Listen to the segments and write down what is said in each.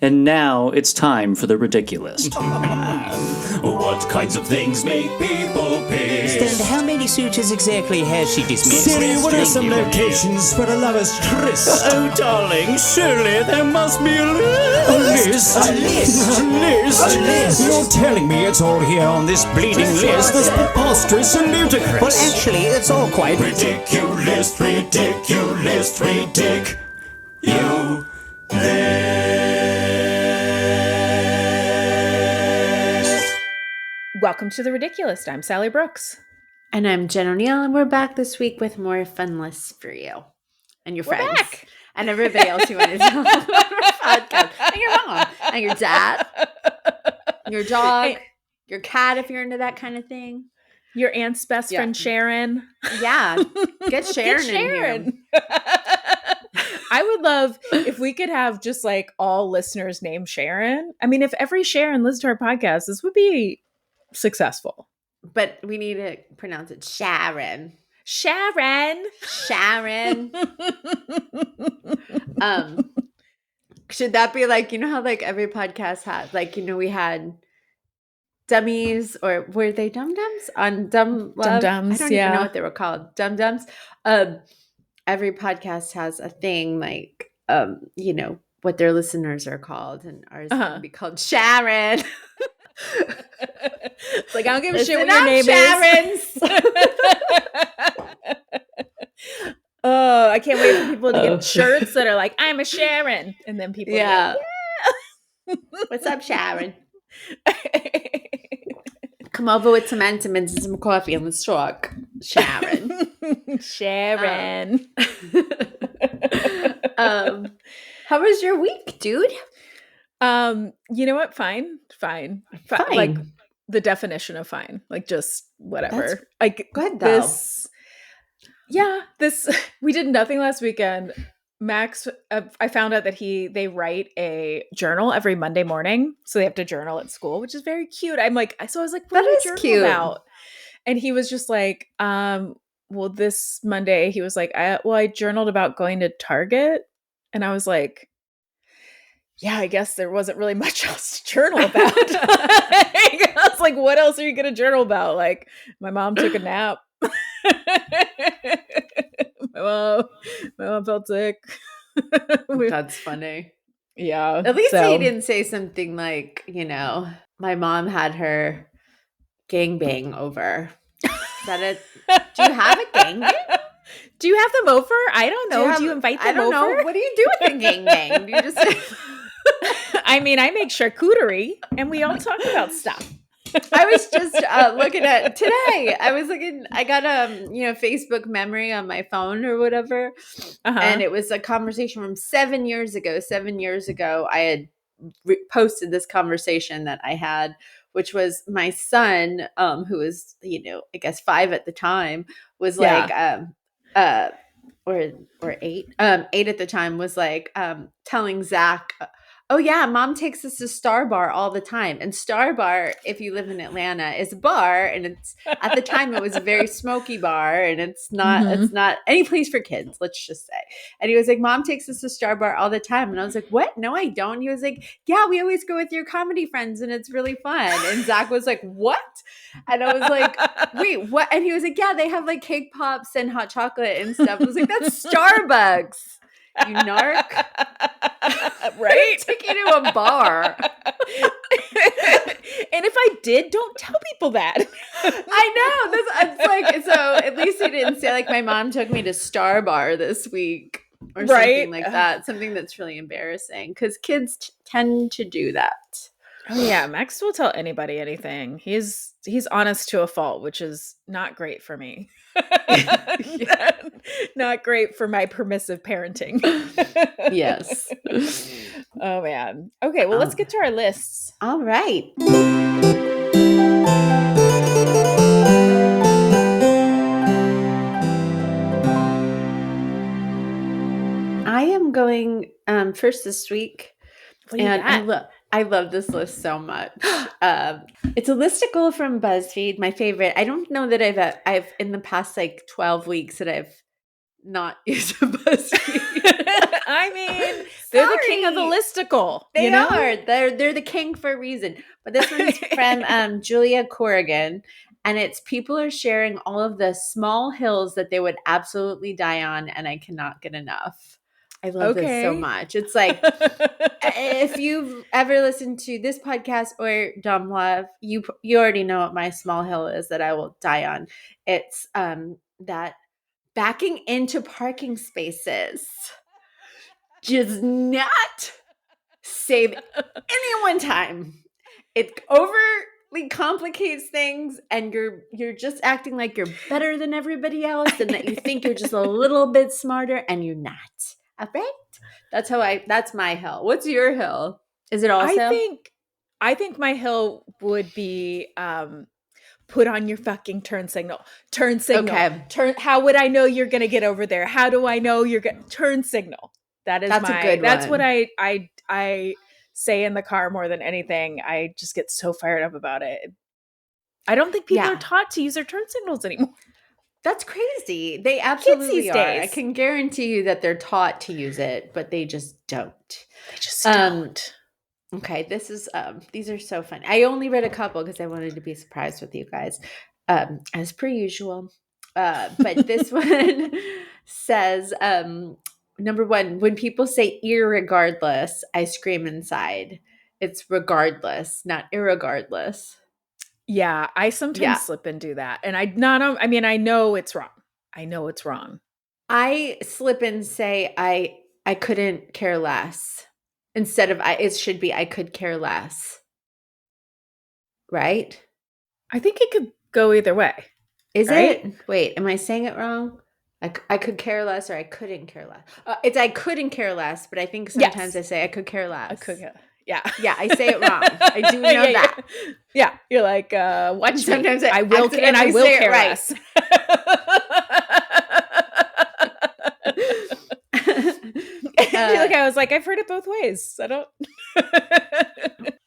And now it's time for the ridiculous. What kinds of things make people piss? And how many suitors exactly has she dismissed? Siri, what are some locations for a lover's tryst? Oh, darling, surely there must be a list. A list? A list? A list? A list? You're telling me it's all here on this bleeding list? That's preposterous and ludicrous. Well, actually, it's all quite Ridiculous, ridiculous, ridiculous. Welcome to The Ridiculous. I'm Sally Brooks. And I'm Jen O'Neill, and we're back this week with more fun lists for you and your friends. Back. And everybody else you want to tell about our podcast. And your mom, and your dad, your dog, your cat, if you're into that kind of thing. Your aunt's best friend, Sharon. Yeah. Get Sharon in here. I would love if we could have just like all listeners named Sharon. I mean, if every Sharon listened to our podcast, this would be successful. But we need to pronounce it Sharon. Sharon. Sharon. Should that be like, you know how like every podcast has, like, you know, we had dummies, or were they dum-dums on Dumb Love? Dum-dums, I don't even know what they were called. Dum-dums. Every podcast has a thing like, you know, what their listeners are called, and ours is going to be called Sharon. It's like, I don't give a shit what Listen your name Sharons. Oh, I can't wait for people to get shirts that are like, I'm a Sharon. And then people Yeah. are like, What's up, Sharon? Come over with some Entenmann's and some coffee and let's talk. Sharon. Sharon. How was your week, dude? You know what? Fine. Like the definition of fine, like just whatever. That's like good though. We did nothing last weekend. Max, I found out that they write a journal every Monday morning, so they have to journal at school, which is very cute. I was like, what That do you is journal cute. about? And he was just like, well, this Monday he was like, I journaled about going to Target, and I was like, yeah, I guess there wasn't really much else to journal about. I was like, what else are you going to journal about? Like, my mom took a nap. my mom felt sick. That's funny. Yeah. At least he didn't say something like, you know, my mom had her gangbang over. Is that it? Do you have a gangbang? Do you have them over? I don't know. Do you invite them over? I don't know. What do you do with a gangbang? Do you just... I mean, I make charcuterie and we all talk about stuff. I was just looking at today. I got Facebook memory on my phone or whatever. And it was a conversation from 7 years ago. 7 years ago, I had posted this conversation that I had, which was my son, who was, you know, I guess 5 at the time, was like, or 8 at the time, was like telling Zach, oh yeah, mom takes us to Star Bar all the time. And Star Bar, if you live in Atlanta, is a bar, and it's at the time it was a very smoky bar, and it's not any place for kids, let's just say. And he was like, mom takes us to Star Bar all the time. And I was like, what? No, I don't. He was like, yeah, we always go with your comedy friends and it's really fun. And Zach was like, what? And I was like, wait, what? And he was like, yeah, they have like cake pops and hot chocolate and stuff. I was like, that's Starbucks. You narc. Right? Take you to a bar. And if I did, don't tell people that. I know. It's like, so at least he didn't say like my mom took me to Star Bar this week or something like that. Something that's really embarrassing because kids tend to do that. Oh yeah, Max will tell anybody anything. He's honest to a fault, which is not great for me. Not great for my permissive parenting. Yes. Oh man. Okay, well let's get to our lists. All right. I am going first this week. And I love this list so much. It's a listicle from BuzzFeed, my favorite. I don't know that I've in the past like 12 weeks that I've not used a BuzzFeed. I mean, they're the king of the Sorry. listicle. They you know? are. They're the king for a reason. But this one's from Julia Corrigan, and it's people are sharing all of the small hills that they would absolutely die on, and I cannot get enough. I love this so Okay. much. It's like if you've ever listened to this podcast or Dumb Love, you already know what my small hill is that I will die on. It's that backing into parking spaces does not save anyone time. It overly complicates things, and you're just acting like you're better than everybody else, and that you think you're just a little bit smarter, and you're not. All right? That's my hill. What's your hill? Is it also? I think my hill would be put on your fucking turn signal. Turn signal. Okay. How would I know you're gonna get over there? How do I know you're gonna turn signal? That's a good that's one. what I say in the car more than anything. I just get so fired up about it. I don't think people are taught to use their turn signals anymore. That's crazy. They absolutely these are. days. I can guarantee you that they're taught to use it, but they just don't. They just don't. Okay, this is these are so fun. I only read a couple because I wanted to be surprised with you guys, as per usual. But this one says, number one, when people say irregardless, I scream inside. It's regardless, not irregardless. Yeah, I sometimes slip and do that. And I know it's wrong. I know it's wrong. I slip and say I couldn't care less. Instead of it should be I could care less. Right? I think it could go either way. Is right? it? Wait, am I saying it wrong? I could care less or I couldn't care less. It's I couldn't care less, but I think sometimes I say I could care less. I could, yeah. Yeah, I say it wrong. I do know that. Yeah, you're like, watch sometimes me. I will care right. less. I was like, I've heard it both ways. I don't.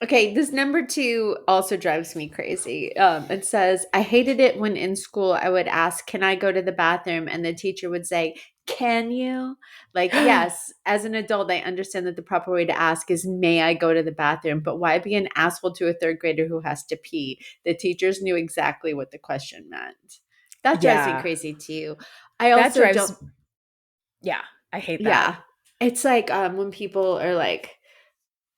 Okay, this number 2 also drives me crazy. It says, I hated it when in school I would ask, can I go to the bathroom? And the teacher would say, can you? Like, yes, as an adult, I understand that the proper way to ask is, may I go to the bathroom? But why be an asshole to a third grader who has to pee? The teachers knew exactly what the question meant. That drives me crazy too. I also don't. Yeah, I hate that. Yeah. It's like when people are like,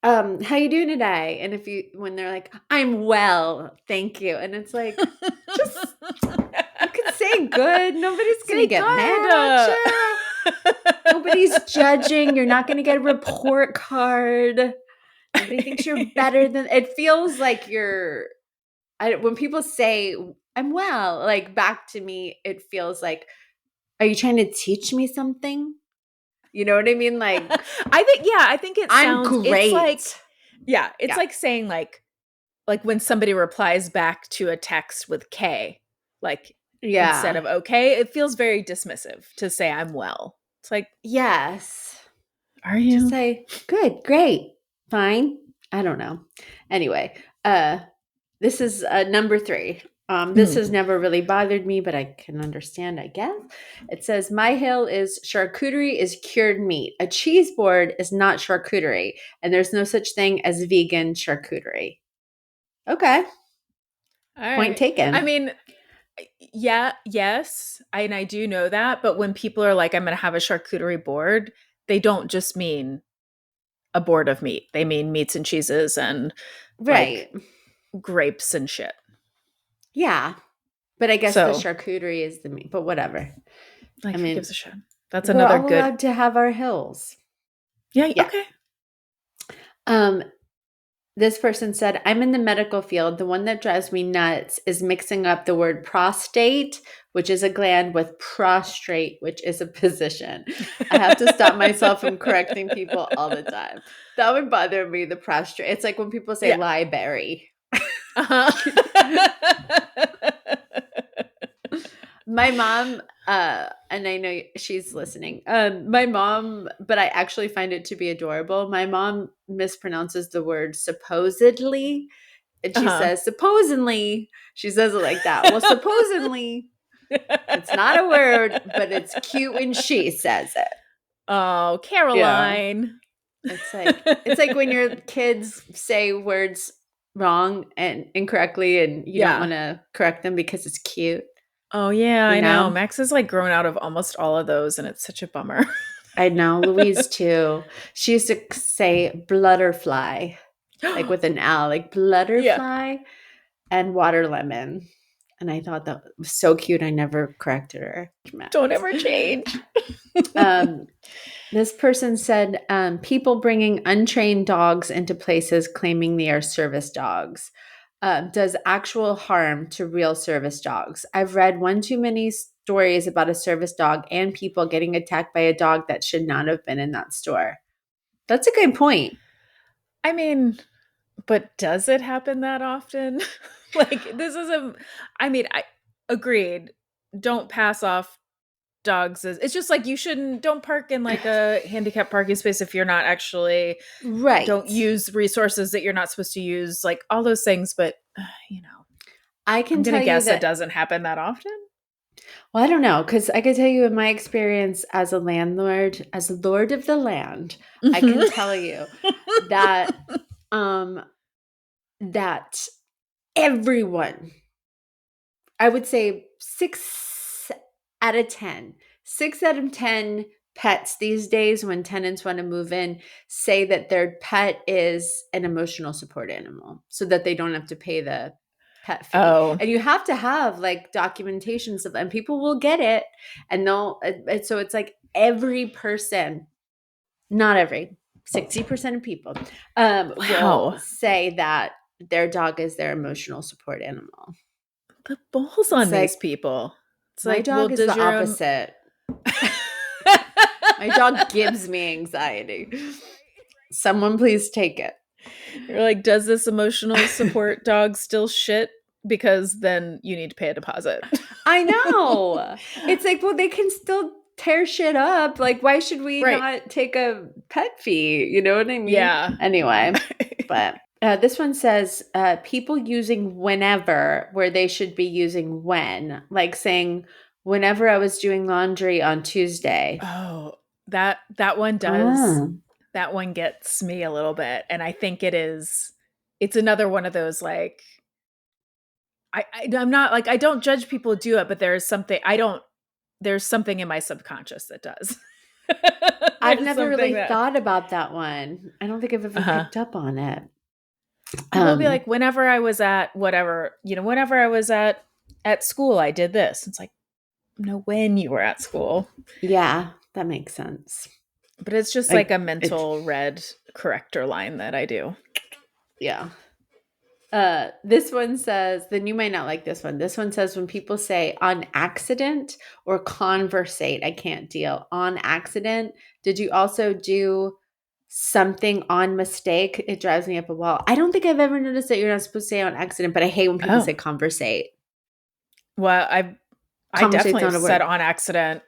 how you doing today? And when they're like, I'm well, thank you. And it's like, just, you could say good. Nobody's going to get mad at you. Nobody's judging. You're not going to get a report card. Nobody thinks you're better than, it feels like when people say, I'm well, like back to me, it feels like, are you trying to teach me something? You know what I mean? Like, I think it sounds I'm great. It's like saying like when somebody replies back to a text with K, like instead of okay, it feels very dismissive to say I'm well. It's like, yes. Are you? Just say, good, great, fine. I don't know. Anyway, this is number 3. This has never really bothered me, but I can understand, I guess. It says, my hill is charcuterie is cured meat. A cheese board is not charcuterie, and there's no such thing as vegan charcuterie. Okay. Point taken. I mean, yes, and I do know that, but when people are like, I'm going to have a charcuterie board, they don't just mean a board of meat. They mean meats and cheeses and like grapes and shit. Yeah. But I guess the charcuterie is the meat, but whatever. Like, I mean, who gives a shit? That's we're another all good. Allowed to have our hills. Yeah. Okay. This person said, I'm in the medical field. The one that drives me nuts is mixing up the word prostate, which is a gland, with prostrate, which is a position. I have to stop myself from correcting people all the time. That would bother me, the prostrate. It's like when people say library. My mom, and I know she's listening, my mom, but I actually find it to be adorable. My mom mispronounces the word supposedly, and she says, supposedly, she says it like that. Well, supposedly, it's not a word, but it's cute when she says it. Oh, Caroline. It's like when your kids say words wrong and incorrectly and you don't Yeah. want to correct them because it's cute. Oh yeah, You I know. know? Max has like grown out of almost all of those, and it's such a bummer. I know. Louise too. She used to say blutterfly, like with an L, like Yeah. blutterfly and water lemon. And I thought that was so cute. I never corrected her. Don't ever change. Um, this person said, people bringing untrained dogs into places claiming they are service dogs does actual harm to real service dogs. I've read one too many stories about a service dog and people getting attacked by a dog that should not have been in that store. That's a good point. I mean, but does it happen that often? Like this is I agreed. Don't pass off dogs as it's just like you don't park in like a handicapped parking space if you're not actually Right. don't use resources that you're not supposed to use, like all those things, but I can I'm tell gonna you guess that it doesn't happen that often. Well, I don't know, because I can tell you in my experience as a landlord, as a lord of the land, I can tell you that that everyone, I would say 6 out of 10 pets these days when tenants want to move in say that their pet is an emotional support animal so that they don't have to pay the pet fee. Oh. And you have to have like documentations of them. People will get it and so it's like every person, not every, 60% of people Wow. will say that their dog is their emotional support animal. The balls on It's these like, people. It's my like, dog well, is does the your opposite. My dog gives me anxiety. Someone please take it. You're like, does this emotional support dog still shit? Because then you need to pay a deposit. I know. It's like, well, they can still tear shit up. Like, why should we Right. not take a pet fee? You know what I mean? Yeah. Anyway, but this one says people using whenever where they should be using when, like saying, whenever I was doing laundry on Tuesday. Oh, that one does. Oh. That one gets me a little bit, and I think it's another one of those like I'm not like I don't judge people who do it, but there's something in my subconscious that does. I've There's never really something thought about that one. I don't think I've ever picked up on it. People will be like, whenever I was at whatever, whenever I was at school, I did this. It's like, no, when you were at school. Yeah, that makes sense. But it's just like a mental red corrector line that I do. Yeah. This one says, then you might not like this one. This one says when people say on accident or conversate, I can't deal. On accident, did you also do something on mistake? It drives me up a wall. I don't think I've ever noticed that you're not supposed to say on accident, but I hate when people say conversate. Well, I definitely have said on accident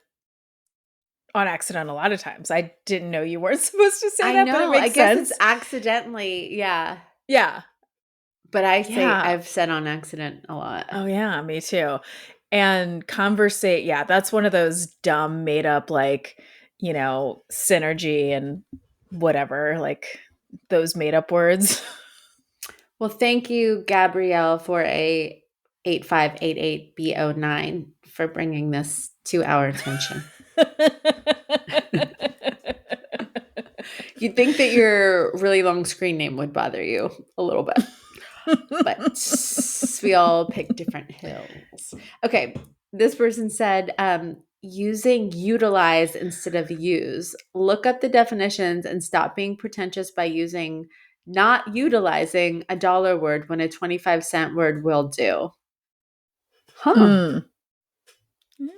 a lot of times. I didn't know you weren't supposed to say that, but it makes I guess sense. it's accidentally, yeah. Yeah. But I've said on accident a lot. Oh yeah, me too. And conversate, yeah, that's one of those dumb made up like, synergy and whatever, like those made up words. Well, thank you, Gabrielle, for a 8588B09 for bringing this to our attention. You'd think that your really long screen name would bother you a little bit. But we all pick different hills. Okay, this person said, using utilize instead of use. Look up the definitions and stop being pretentious by using not utilizing a dollar word when a 25-cent word will do. Huh.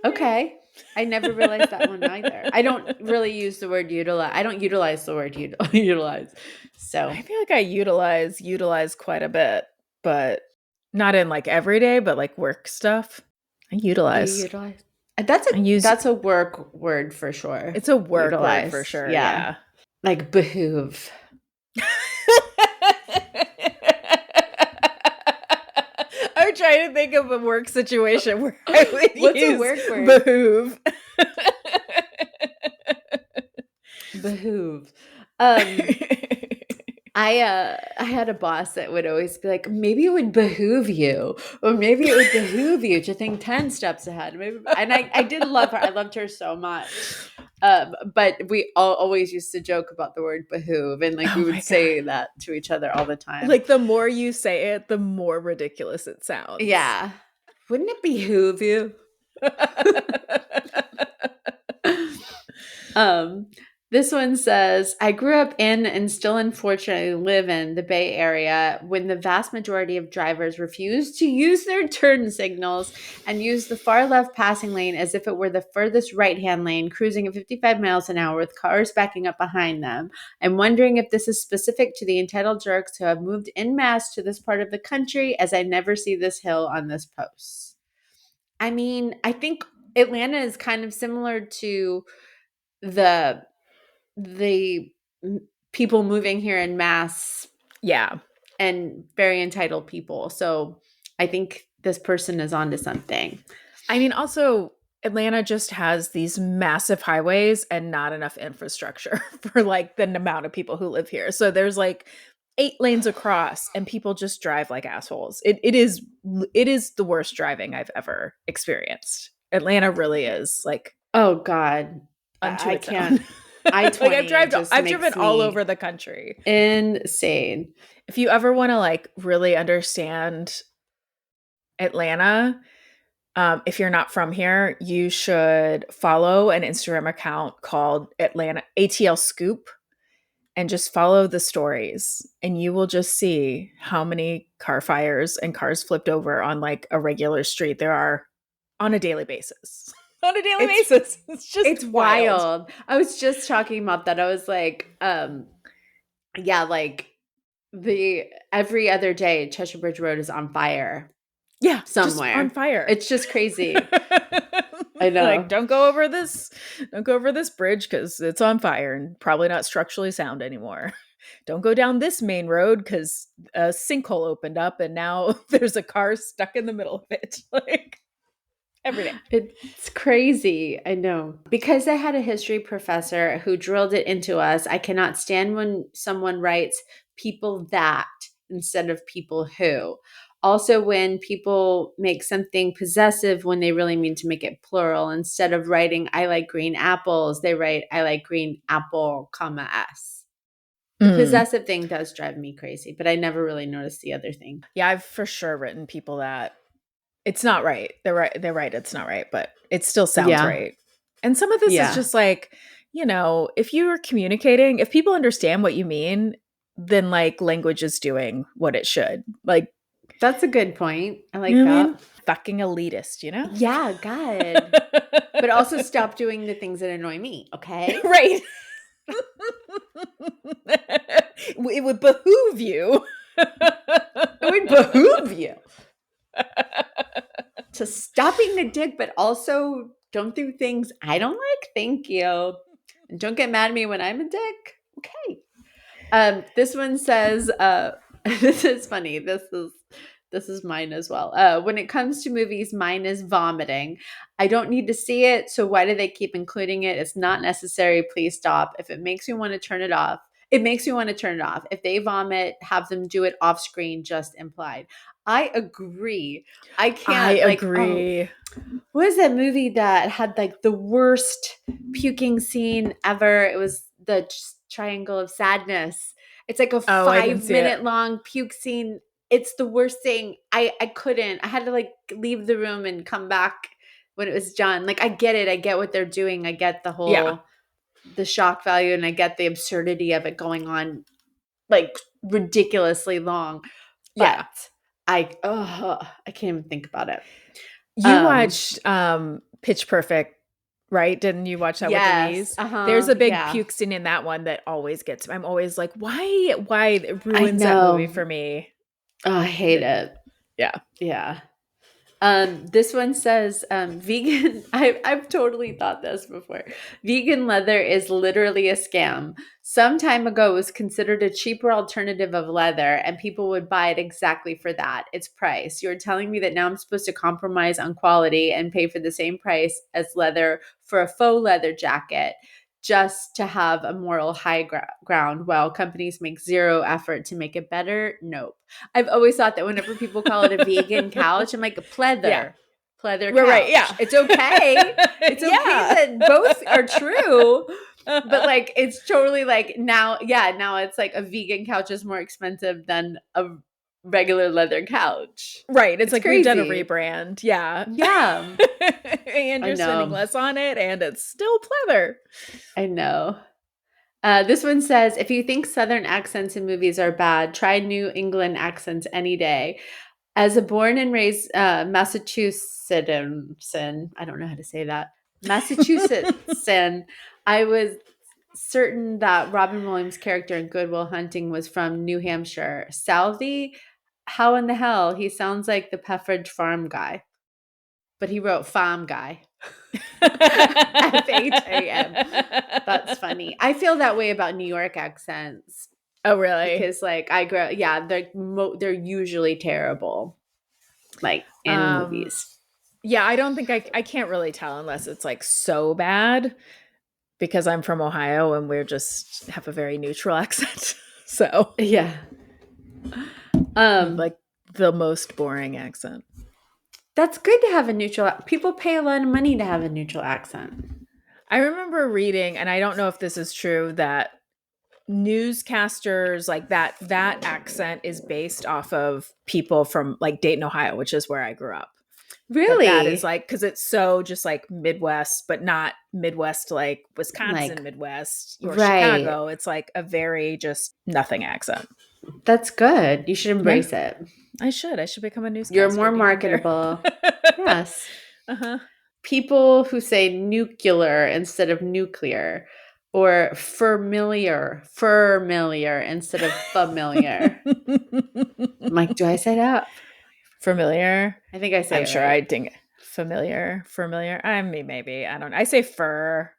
Okay. I never realized that one either. I don't really use the word utilize. I don't utilize the word utilize. So I feel like I utilize quite a bit, but not in like every day, but like work stuff. I utilize. You utilize. That's a work word for sure. It's a work utilize. Word for sure. Yeah. Like behoove. I'm trying to think of a work situation where I would What's use a work word? behoove. Behoove. I had a boss that would always be like, maybe it would behoove you, or maybe it would behoove you to think 10 steps ahead. Maybe, and I did love her. I loved her so much. But we always used to joke about the word behoove, and like we Oh my would say that to each other all the time. Like the more you say it, the more ridiculous it sounds. Yeah. Wouldn't it behoove you? This one says, I grew up in and still unfortunately live in the Bay Area when the vast majority of drivers refuse to use their turn signals and use the far left passing lane as if it were the furthest right-hand lane, cruising at 55 miles an hour with cars backing up behind them. I'm wondering if this is specific to the entitled jerks who have moved en masse to this part of the country, as I never see this hill on this post. I mean, I think Atlanta is kind of similar to the people moving here in mass, yeah, and very entitled people. So I think this person is onto something. I mean, also Atlanta just has these massive highways and not enough infrastructure for like the amount of people who live here. So there's like 8 lanes across and people just drive like assholes. It is the worst driving I've ever experienced. Atlanta really is like, oh God, unto I its can't. own. I-20 like I've makes driven all me over the country. insane. If you ever want to like really understand Atlanta, if you're not from here, you should follow an Instagram account called Atlanta ATL Scoop and just follow the stories. And you will just see how many car fires and cars flipped over on like a regular street there are on a daily basis. On a daily basis. It's wild. I was just talking about that. I was like, yeah, like every other day Cheshire Bridge Road is on fire. Yeah, somewhere just on fire. It's just crazy. I know. Like, don't go over this bridge because it's on fire and probably not structurally sound anymore. Don't go down this main road because a sinkhole opened up and now there's a car stuck in the middle of it. Like every day. It's crazy. I know. Because I had a history professor who drilled it into us, I cannot stand when someone writes people that instead of people who. Also, when people make something possessive when they really mean to make it plural, instead of writing I like green apples, they write I like green apple, comma s. The possessive thing does drive me crazy, but I never really noticed the other thing. Yeah, I've for sure written people that it's not right. They're right. It's not right, but it still sounds right. And some of this is just like, you know, if you are communicating, if people understand what you mean, then like language is doing what it should. Like, that's a good point. I like that. I mean? Fucking elitist, you know? Yeah, God. But also stop doing the things that annoy me, okay? Right. It would behoove you. It would behoove you to stop being a dick, but also don't do things I don't like. Thank you. And don't get mad at me when I'm a dick. Okay. This one says, this is funny. This is mine as well. When it comes to movies, mine is vomiting. I don't need to see it, so why do they keep including it? It's not necessary. Please stop. If it makes me want to turn it off, it makes me want to turn it off. If they vomit, have them do it off screen, just implied. I agree. I agree. What was that movie that had like the worst puking scene ever? It was the Triangle of Sadness. It's like a 5-minute long puke scene. It's the worst thing. I couldn't. I had to like leave the room and come back when it was done. Like I get it. I get what they're doing. I get the whole the shock value, and I get the absurdity of it going on like ridiculously long. But I can't even think about it. You watched Pitch Perfect, right? Didn't you watch that with Louise? There's a big puke scene in that one that always gets me. I'm always like, why it ruins that movie for me. Oh, I hate it. Yeah. This one says, vegan. I've totally thought this before. Vegan leather is literally a scam. Some time ago, it was considered a cheaper alternative of leather, and people would buy it exactly for that. Its price. You're telling me that now I'm supposed to compromise on quality and pay for the same price as leather for a faux leather jacket. just to have a moral high ground while companies make zero effort to make it better? Nope. I've always thought that whenever people call it a vegan couch, I'm like, pleather. Yeah. Pleather Right, couch. right, yeah. It's okay. It's okay that both are true. But like, it's totally like now it's like a vegan couch is more expensive than a regular leather couch. Right. It's like we've done a crazy. rebrand. Yeah. Yeah. And I you're know. spending less on it, and it's still pleather. I know. This one says, if you think Southern accents in movies are bad, try New England accents any day. As a born and raised Massachusettsan, I don't know how to say that, Massachusettsan, I was certain that Robin Williams' character in Good Will Hunting was from New Hampshire. Southie? How in the hell? He sounds like the Peffridge Farm guy. But he wrote farm guy. FHAM. That's funny. I feel that way about New York accents. Oh, really? Because like I grew, they're usually terrible, like in movies. Yeah, I don't think I can't really tell unless it's like so bad, because I'm from Ohio and we're just have a very neutral accent. So Yeah, like the most boring accent. That's good to have a neutral. People pay a lot of money to have a neutral accent. I remember reading, and I don't know if this is true, that newscasters like that accent is based off of people from like Dayton, Ohio, which is where I grew up. Really? That is like, because it's so just like Midwest, but not Midwest like Wisconsin, like, Midwest or right. Chicago. It's like a very just nothing accent. That's good. You should embrace it. I should become a newscaster. You're more marketable. Yes. Uh-huh. People who say nuclear instead of nuclear, or familiar instead of familiar. I'm like, do I say that? Familiar. I think I say I'm it sure right. I ding familiar. I mean, maybe. I don't know. I say fur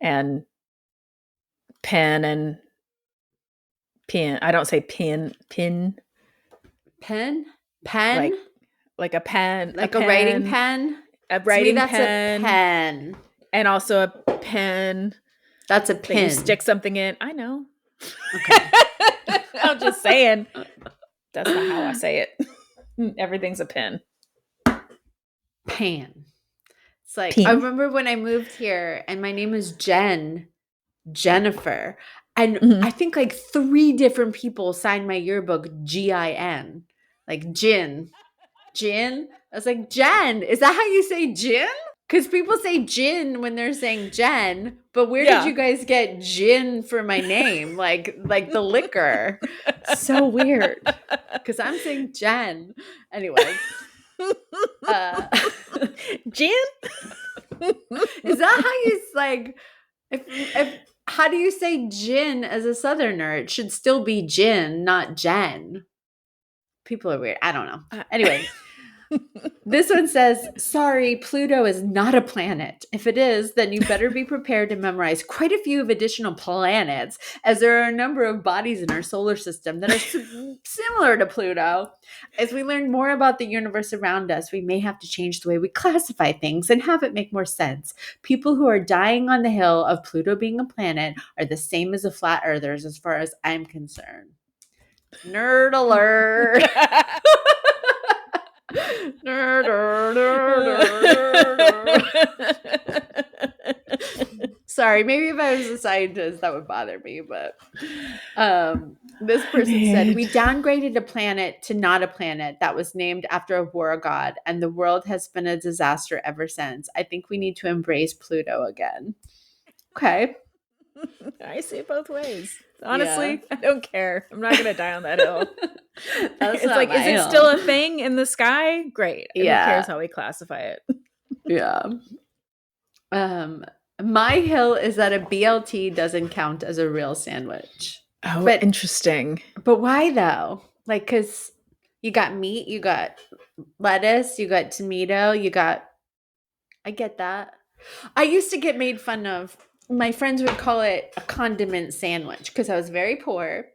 and pen and pin. I don't say pin. Pen? Like a pen. Like a writing pen? A writing that's pen. A pen. And also a pen. That's a that pin. you stick something in. I know. Okay. I'm just saying. That's not how I say it. Everything's a pin. Pan. It's like, Pin? I remember when I moved here and my name is Jennifer. And I think like 3 different people signed my yearbook Gin. Like Gin. I was like, Jen, is that how you say gin? Because people say gin when they're saying Jen, but where did you guys get gin for my name? Like the liquor. So weird. Because I'm saying Jen. Anyway. Gin? Is that how you like? If how do you say gin as a Southerner? It should still be gin, not Jen. People are weird. I don't know. Anyway. This one says, sorry, Pluto is not a planet. If it is, then you better be prepared to memorize quite a few of additional planets, as there are a number of bodies in our solar system that are similar to Pluto. As we learn more about the universe around us, we may have to change the way we classify things and have it make more sense. People who are dying on the hill of Pluto being a planet are the same as the flat earthers as far as I'm concerned. Nerd alert. Sorry, maybe if I was a scientist that would bother me, but this person said, we downgraded a planet to not a planet that was named after a war god, and the world has been a disaster ever since. I think we need to embrace Pluto again. Okay. I see it both ways. Honestly, I don't care. I'm not going to die on that hill. It's like, is it still a thing in the sky? Great. Who cares how we classify it? Yeah. My hill is that a BLT doesn't count as a real sandwich. Oh, but interesting. But why though? Like, because you got meat, you got lettuce, you got tomato, I get that. I used to get made fun of. My friends would call it a condiment sandwich because I was very poor.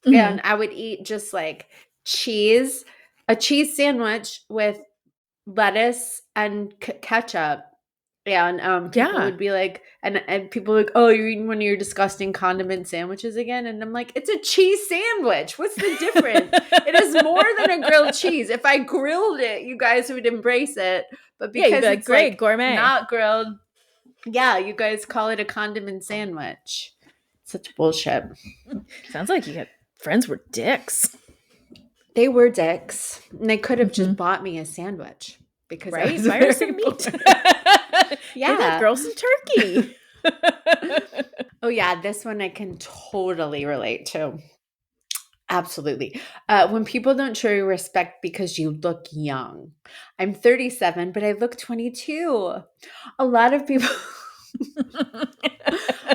Mm-hmm. And I would eat just like a cheese sandwich with lettuce and ketchup Yeah, and people Yeah. would be like, and people were like, oh, you're eating one of your disgusting condiment sandwiches again, and I'm like, it's a cheese sandwich. What's the difference? It is more than a grilled cheese. If I grilled it, you guys would embrace it, but Yeah, you'd because be like, it's great, like gourmet. not grilled, yeah, you guys call it a condiment sandwich. Such bullshit. Sounds like you got friends were dicks. They were dicks, and they could have Mhm. just bought me a sandwich because I Right? was Buy her very some meat. bored. Give that Yeah. girl some turkey. Oh yeah, this one I can totally relate to. Absolutely. When people don't show you respect because you look young. I'm 37, but I look 22. A lot of people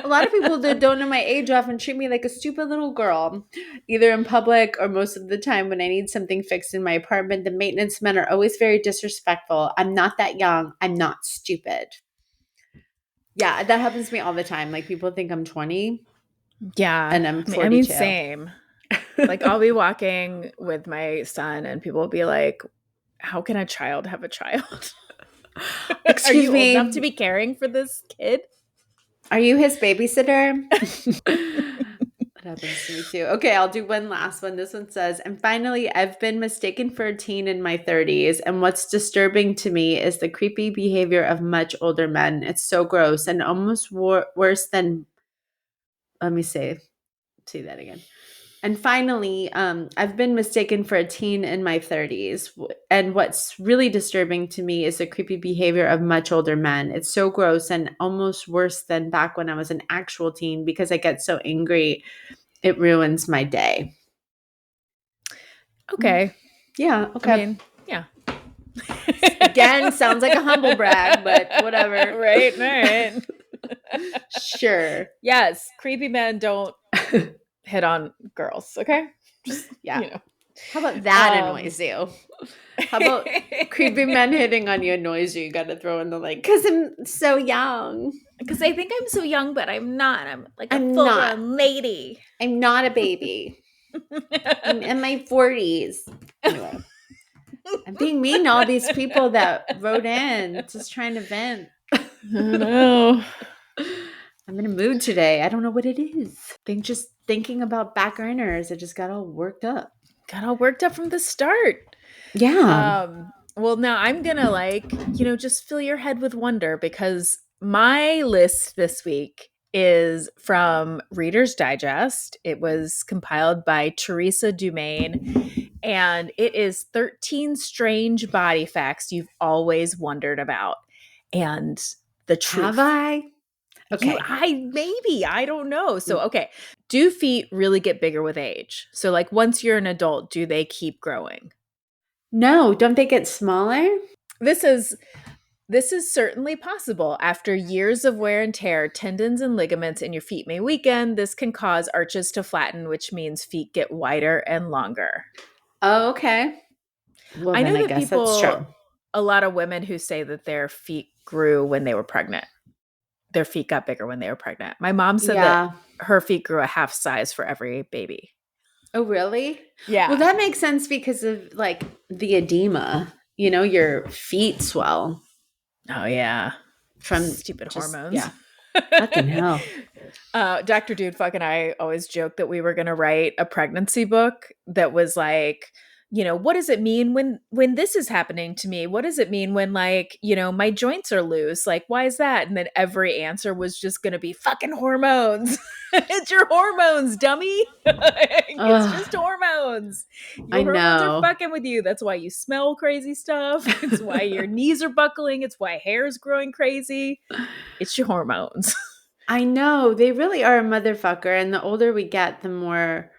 a lot of people that don't know my age often treat me like a stupid little girl, either in public or most of the time when I need something fixed in my apartment. The maintenance men are always very disrespectful. I'm not that young. I'm not stupid. Yeah, that happens to me all the time. Like people think I'm 20 Yeah. and I'm I mean 42. same. Like I'll be walking with my son and people will be like, how can a child have a child? Are Excuse you old me. enough to be caring for this kid? Are you his babysitter? That happens to me too. Okay, I'll do one last one. This one says, and finally, I've been mistaken for a teen in my 30s. And what's disturbing to me is the creepy behavior of much older men. It's so gross and almost worse than, let me say that again. And finally, I've been mistaken for a teen in my 30s. And what's really disturbing to me is the creepy behavior of much older men. It's so gross and almost worse than back when I was an actual teen because I get so angry. It ruins my day. Okay. Yeah, okay. I mean, yeah. Again, sounds like a humble brag, but whatever. Right, all right. Sure. Yes, creepy men don't hit on girls, okay? Just, Yeah. you know. How about that annoys you? How about creepy men hitting on you annoys you? You got to throw in the like, because I'm so young. Because I think I'm so young, but I'm not. I'm like a I'm full-grown lady. I'm not a baby. I'm in my 40s. Anyway, I'm being mean to all these people that wrote in, just trying to vent. I know. I'm in a mood today. I don't know what it is. Just thinking about back earners, I just got all worked up. Got all worked up from the start. Yeah. Well, now I'm gonna just fill your head with wonder because my list this week is from Reader's Digest. It was compiled by Teresa Dumaine, and it is 13 strange body facts you've always wondered about. And the truth. Have I? Okay. I don't know. So, okay. Do feet really get bigger with age? So, like, once you're an adult, do they keep growing? No, don't they get smaller? This is certainly possible. After years of wear and tear, tendons and ligaments in your feet may weaken. This can cause arches to flatten, which means feet get wider and longer. Oh, okay. Well, I know then I that guess that's true. a lot of women who say that their feet grew when they were pregnant. Their feet got bigger when they were pregnant. My mom said that her feet grew a half size for every baby. Oh, really? Yeah. Well, that makes sense because of like the edema. You know, your feet swell. Oh, yeah. From stupid hormones. Yeah. Fucking hell. Dr. Dude Fuck and I always joked that we were going to write a pregnancy book that was like, what does it mean when this is happening to me? What does it mean when my joints are loose? Like, why is that? And then every answer was just going to be fucking hormones. It's your hormones, dummy. It's just hormones. Your hormones are fucking with you. That's why you smell crazy stuff. It's why your knees are buckling. It's why hair is growing crazy. It's your hormones. I know. They really are a motherfucker. And the older we get, the more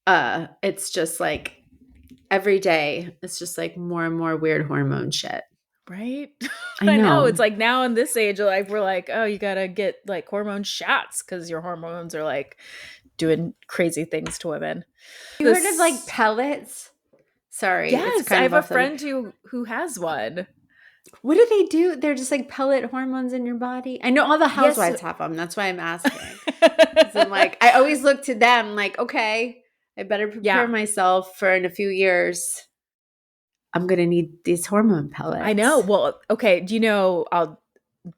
it's just like every day, it's just like more and more weird hormone shit. Right? I know. It's like now in this age, like we're like, oh, you gotta get like hormone shots because your hormones are like doing crazy things to women. You heard of like pellets? Sorry. Yes, I have a friend who has one. What do they do? They're just like pellet hormones in your body. I know all the housewives have them. That's why I'm asking. I'm like, I always look to them like, okay, I better prepare myself for in a few years. I'm going to need these hormone pellets. I know. Well, okay. Do you know,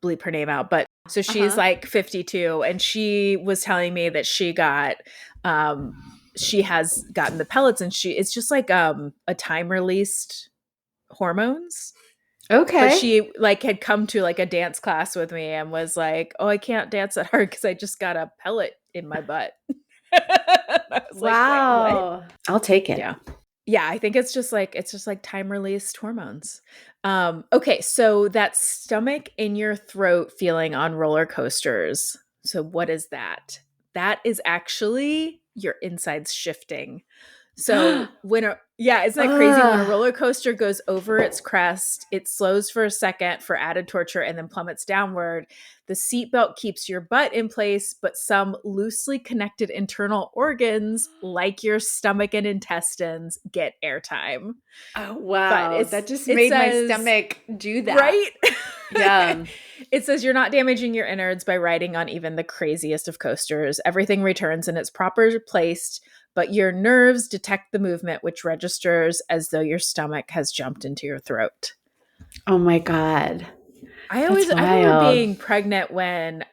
bleep her name out, but so she's like 52, and she was telling me that she has gotten the pellets, and it's just like a time released hormones. Okay. But she like had come to like a dance class with me and was like, "Oh, I can't dance that hard because I just got a pellet in my butt." I was wow. like, wait, what? I'll take it. Yeah, I think it's just like time released hormones. Okay, so that stomach in your throat feeling on roller coasters. So what is that? That is actually your insides shifting. So isn't that crazy? When a roller coaster goes over its crest, it slows for a second for added torture and then plummets downward. The seatbelt keeps your butt in place, but some loosely connected internal organs, like your stomach and intestines, get airtime. Oh, wow. But that just made my stomach do that. Right? Yeah. It says you're not damaging your innards by riding on even the craziest of coasters. Everything returns in its proper place, but your nerves detect the movement, which registers as though your stomach has jumped into your throat. Oh my God. I remember being pregnant when,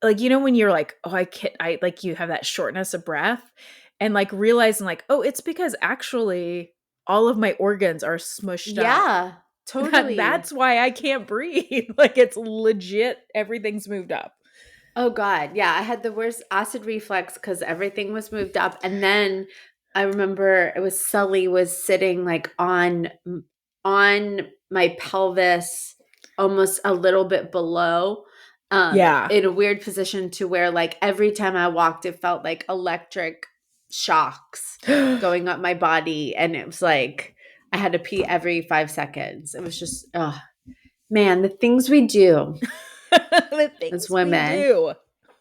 like, when you're like, oh, I like, you have that shortness of breath, and like realizing like, oh, it's because actually all of my organs are smushed up. Yeah, totally. That's why I can't breathe. Like, it's legit. Everything's moved up. Oh God. Yeah. I had the worst acid reflux because everything was moved up. And then I remember it was Sully was sitting like on my pelvis, almost a little bit below, in a weird position to where like every time I walked, it felt like electric shocks going up my body. And it was like, I had to pee every 5 seconds. It was just, oh man, the things we do. The things as women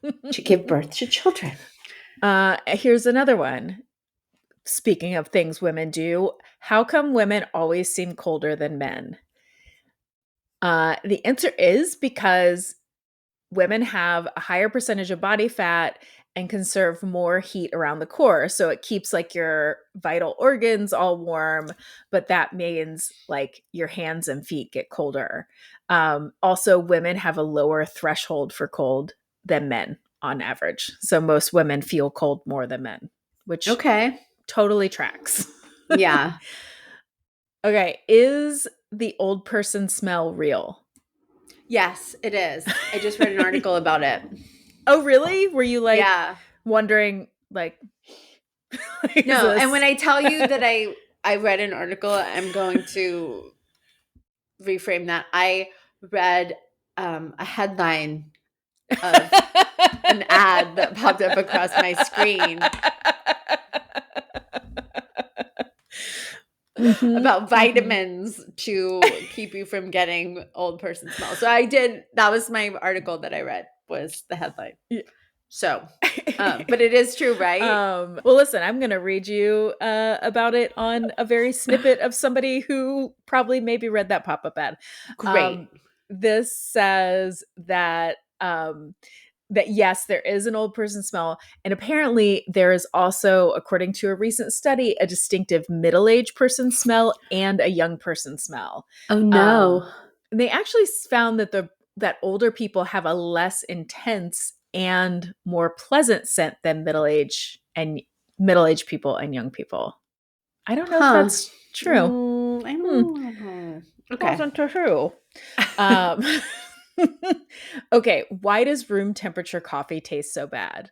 we do to give birth to children. Here's another one. Speaking of things women do, how come women always seem colder than men? The answer is because women have a higher percentage of body fat and conserve more heat around the core. So it keeps like your vital organs all warm, but that means like your hands and feet get colder. Also, women have a lower threshold for cold than men on average. So most women feel cold more than men, which totally tracks. Yeah. Okay. Is the old person smell real? Yes, it is. I just read an article about it. Oh, really? Were you like wondering like no, and when I tell you that I read an article, I'm going to reframe that. I read a headline of an ad that popped up across my screen about vitamins to keep you from getting old person smell. So that was my article that I read, was the headline. Yeah. So, but it is true, right? Well, listen, I'm going to read you about it on a very snippet of somebody who probably maybe read that pop-up ad. Great. This says that yes, there is an old person smell. And apparently there is also, according to a recent study, a distinctive middle-aged person smell and a young person smell. Oh, no. And they actually found that older people have a less intense and more pleasant scent than middle-aged people and young people. I don't know if that's true. I don't know. Okay. Wasn't true. Okay, why does room temperature coffee taste so bad?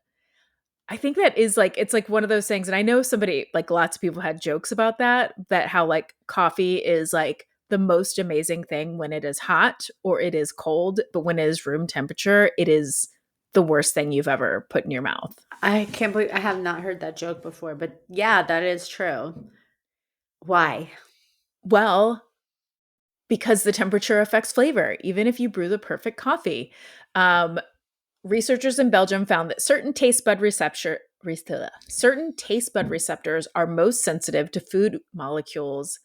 I think that is like, it's like one of those things, and I know lots of people had jokes about that how like coffee is like the most amazing thing when it is hot or it is cold, but when it is room temperature, it is the worst thing you've ever put in your mouth. I can't believe I have not heard that joke before, but yeah, that is true. Why? Well, because the temperature affects flavor, even if you brew the perfect coffee. Researchers in Belgium found that certain taste bud receptors are most sensitive to food molecules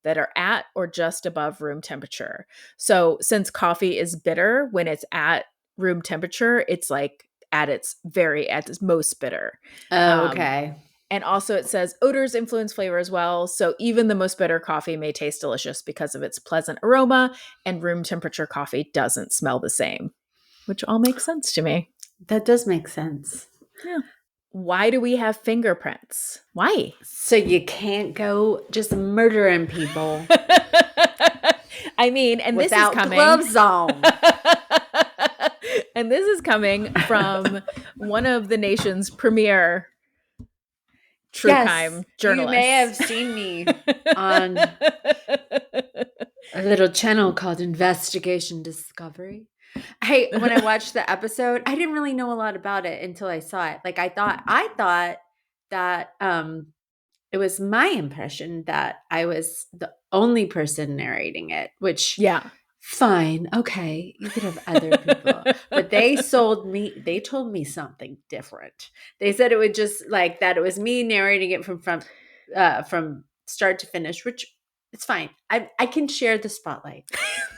that are at or just above room temperature. So since coffee is bitter when it's at room temperature, it's like at its most bitter. Oh, okay. And also it says odors influence flavor as well. So even the most bitter coffee may taste delicious because of its pleasant aroma, and room temperature coffee doesn't smell the same, which all makes sense to me. That does make sense. Yeah. Why do we have fingerprints? Why? So you can't go just murdering people I mean, and this is without coming gloves on. and this is coming from one of the nation's premier true crime journalists. You may have seen me on a little channel called Investigation Discovery. Hey, when I watched the episode, I didn't really know a lot about it until I saw it. Like I thought that it was my impression that I was the only person narrating it, which yeah. Fine. Okay. You could have other people. But they told me something different. They said it would just like that it was me narrating it from start to finish, which it's fine. I can share the spotlight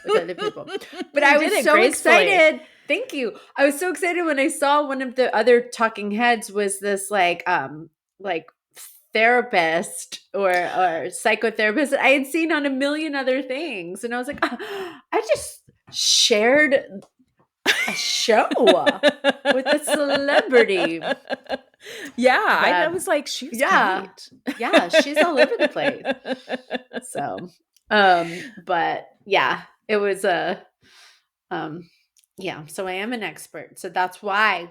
with other people. But I was so excited. Thank you. I was so excited when I saw one of the other talking heads was this like therapist or psychotherapist that I had seen on a million other things. And I was like, I just shared a show with a celebrity. Yeah. I was like, she's great. Yeah, she's all over the place. So, but yeah, it was so I am an expert. So that's why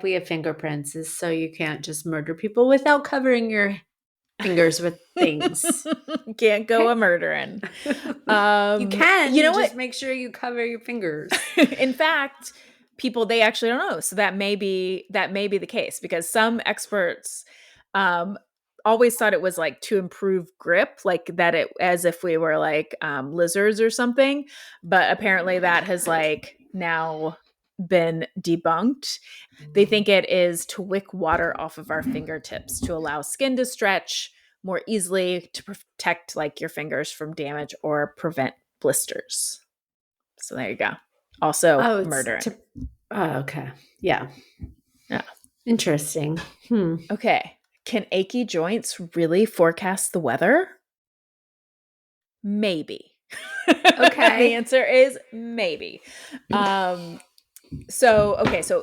we have fingerprints, is so you can't just murder people without covering your fingers with things. Can't go a murdering. You can. You know just what? make sure you cover your fingers. In fact, people, they actually don't know. So that may be the case, because some experts always thought it was like to improve grip, like that it as if we were like lizards or something. But apparently that has like now been debunked. They think it is to wick water off of our fingertips to allow skin to stretch more easily, to protect like your fingers from damage or prevent blisters. So there you go. Also murdering. Okay. Yeah. Yeah. Interesting. Okay. Can achy joints really forecast the weather? Maybe. Okay. The answer is maybe. So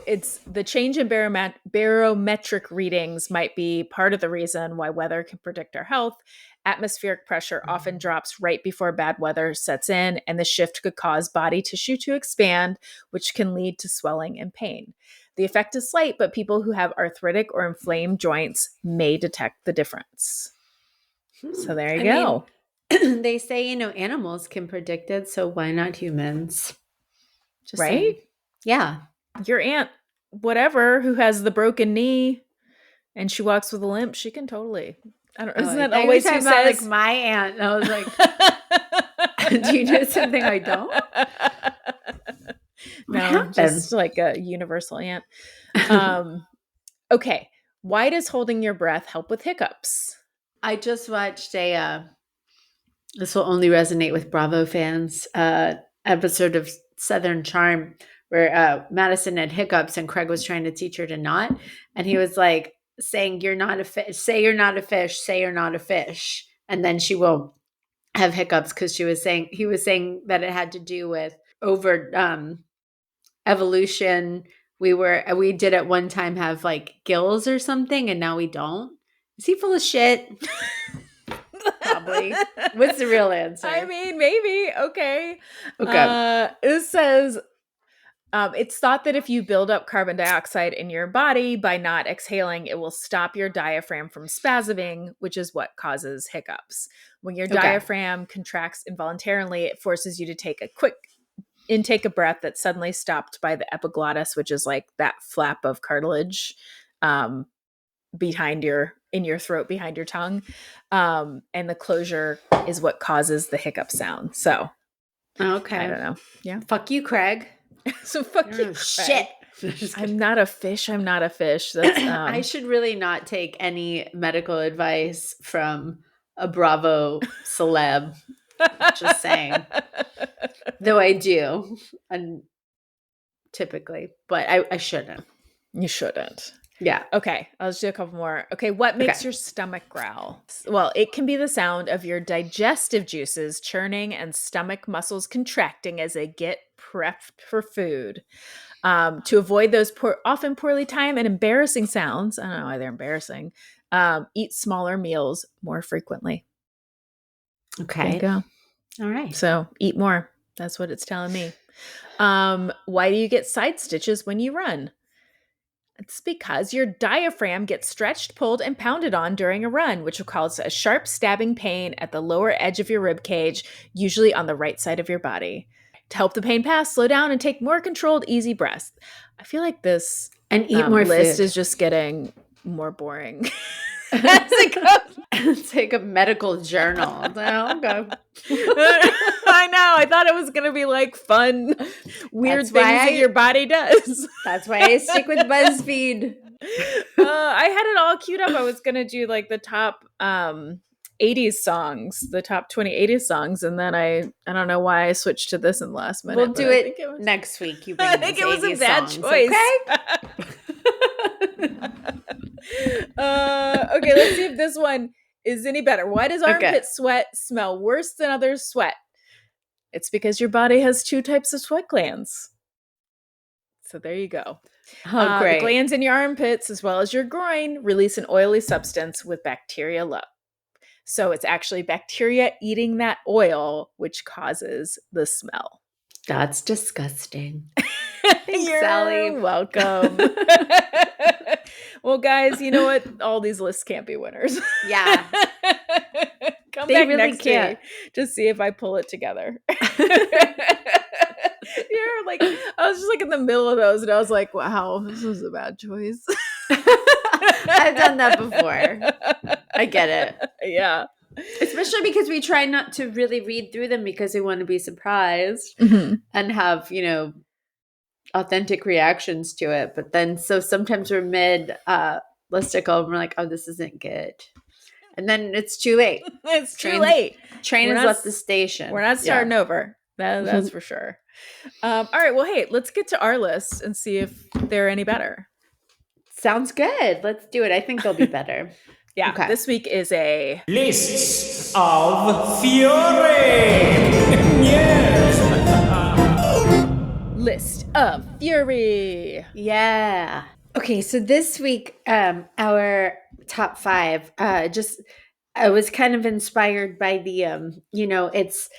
it's the change in barometric readings might be part of the reason why weather can predict our health. Atmospheric pressure often drops right before bad weather sets in, and the shift could cause body tissue to expand, which can lead to swelling and pain. The effect is slight, but people who have arthritic or inflamed joints may detect the difference. So there you go. They say, animals can predict it, so why not humans? Just right? Saying. Yeah. Your aunt, whatever, who has the broken knee and she walks with a limp, she can totally. I don't know. Isn't that always who says? Like my aunt. And I was like, do you know something I don't? No, just like a universal aunt. Okay. Why does holding your breath help with hiccups? I just watched this will only resonate with Bravo fans, episode of Southern Charm where Madison had hiccups and Craig was trying to teach her to not. And he was like saying, you're not a fish, say you're not a fish, say you're not a fish. And then she will have hiccups because he was saying that it had to do with over evolution. We did at one time have like gills or something, and now we don't. Is he full of shit? Probably. What's the real answer? I mean, maybe. Okay. It says it's thought that if you build up carbon dioxide in your body by not exhaling, it will stop your diaphragm from spasming, which is what causes hiccups. When your diaphragm contracts involuntarily, it forces you to take a quick intake of breath that's suddenly stopped by the epiglottis, which is like that flap of cartilage in your throat behind your tongue. And the closure is what causes the hiccup sound. So okay. I don't know. Yeah. Fuck you, Craig. So fuck you, Craig. Shit. I'm not a fish. That's I should really not take any medical advice from a Bravo celeb. Just saying. Though I do, and typically, but I shouldn't. You shouldn't. Yeah. Okay, I'll just do a couple more. Okay, what makes your stomach growl? Well, it can be the sound of your digestive juices churning and stomach muscles contracting as they get prepped for food. To avoid those often poorly timed and embarrassing sounds, I don't know why they're embarrassing, eat smaller meals more frequently. Okay. There you go. All right. So eat more. That's what it's telling me. Why do you get side stitches when you run? It's because your diaphragm gets stretched, pulled, and pounded on during a run, which will cause a sharp stabbing pain at the lower edge of your rib cage, usually on the right side of your body. To help the pain pass, slow down and take more controlled, easy breaths. I feel like this And eat more list food. is just getting more boring. It's like a medical journal. Oh, okay. I know. I thought it was going to be like fun, weird That's things why that your body does. That's why I stick with BuzzFeed. I had it all queued up. I was going to do like the top 80s songs, the top 20 80s songs. And then I don't know why I switched to this in the last minute. We'll do it next week. You bring I think it was a 80s bad songs, choice. Okay, let's see if this one is any better. Why does armpit sweat smell worse than others' sweat? It's because your body has two types of sweat glands. So there you go. Oh, great. The glands in your armpits, as well as your groin, release an oily substance with bacteria low. So it's actually bacteria eating that oil, which causes the smell. That's disgusting. Thanks, You're Sally. Welcome. Well, guys, you know what? All these lists can't be winners. Yeah. Come They back really next can't. week to see if I pull it together. You're like, I was just like in the middle of those, and I was like, wow, this was a bad choice. I've done that before. I get it. Yeah. Especially because we try not to really read through them because we want to be surprised and have, authentic reactions to it. But then, so sometimes we're mid listicle and we're like, oh, this isn't good. And then it's too late. It's too late. Train has left the station. We're not starting over. That's for sure. All right. Well, hey, let's get to our list and see if they're any better. Sounds good. Let's do it. I think they'll be better. Yeah. Okay. This week is a Lists of Fury. Yes. list of fury. Yeah. Okay, so this week, our top 5, I was kind of inspired by the, it's,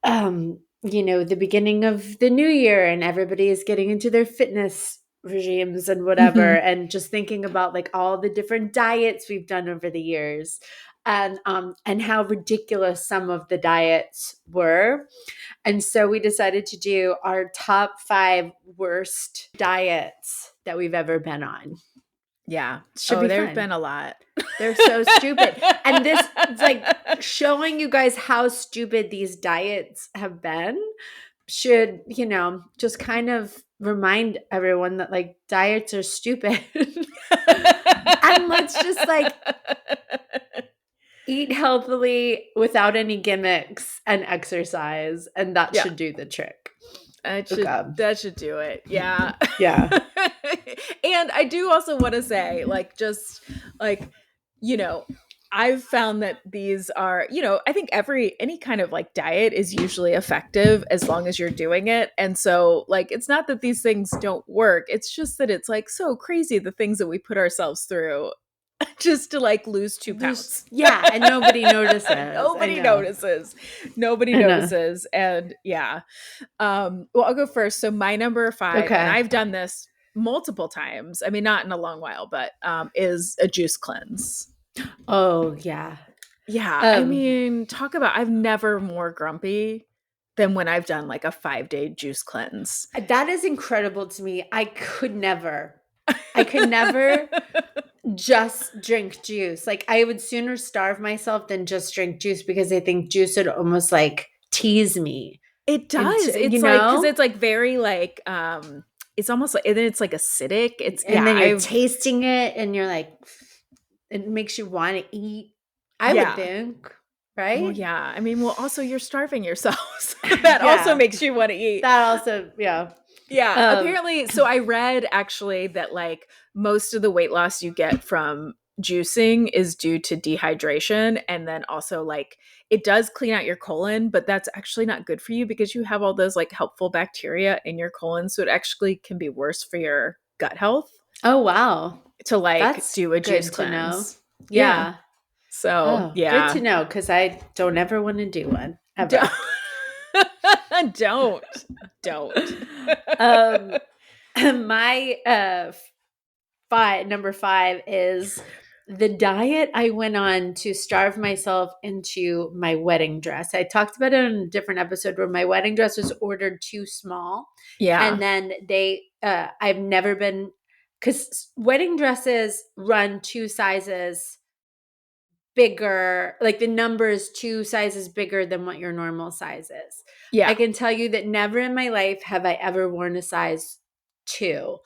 the beginning of the new year and everybody is getting into their fitness regimes and whatever, and just thinking about like all the different diets we've done over the years and how ridiculous some of the diets were. And so we decided to do our top 5 worst diets that we've ever been on. Yeah. Should be there's fun. been a lot. They're so stupid. And this, it's like showing you guys how stupid these diets have been should, just kind of remind everyone that like diets are stupid. And let's just like eat healthily without any gimmicks and exercise. And that should do the trick. That should do it. Yeah. Yeah. And I do also want to say, I've found that these are, I think any kind of like diet is usually effective as long as you're doing it. And so like, it's not that these things don't work. It's just that it's like so crazy the things that we put ourselves through just to like lose 2 pounds. Yeah. And nobody notices. Nobody notices. And yeah. Well, I'll go first. So my number 5, and I've done this multiple times. I mean, not in a long while, but is a juice cleanse. Oh, yeah. Yeah. I mean, I've never more grumpy than when I've done like a 5-day juice cleanse. That is incredible to me. I could never just drink juice. Like I would sooner starve myself than just drink juice because I think juice would almost like tease me. It does. It's like, because it's like very like, it's almost like, and then it's like acidic. And then you're tasting it and you're like, it makes you want to eat. I would think, right? Well, yeah. I mean, also you're starving yourself. So that also makes you want to eat. That also, yeah. Yeah. Apparently, so I read actually that like most of the weight loss you get from juicing is due to dehydration. And then also like it does clean out your colon, but that's actually not good for you because you have all those like helpful bacteria in your colon. So it actually can be worse for your gut health Oh, wow. to like That's do a good juice to know. cleanse. Yeah. So Oh, yeah. good to know because I don't ever want to do one ever. Don't. My number 5 is the diet I went on to starve myself into my wedding dress. I talked about it in a different episode where my wedding dress was ordered too small. Yeah. And then I've never been, because wedding dresses run 2 sizes bigger, like the number is 2 sizes bigger than what your normal size is. Yeah. I can tell you that never in my life have I ever worn a size 2.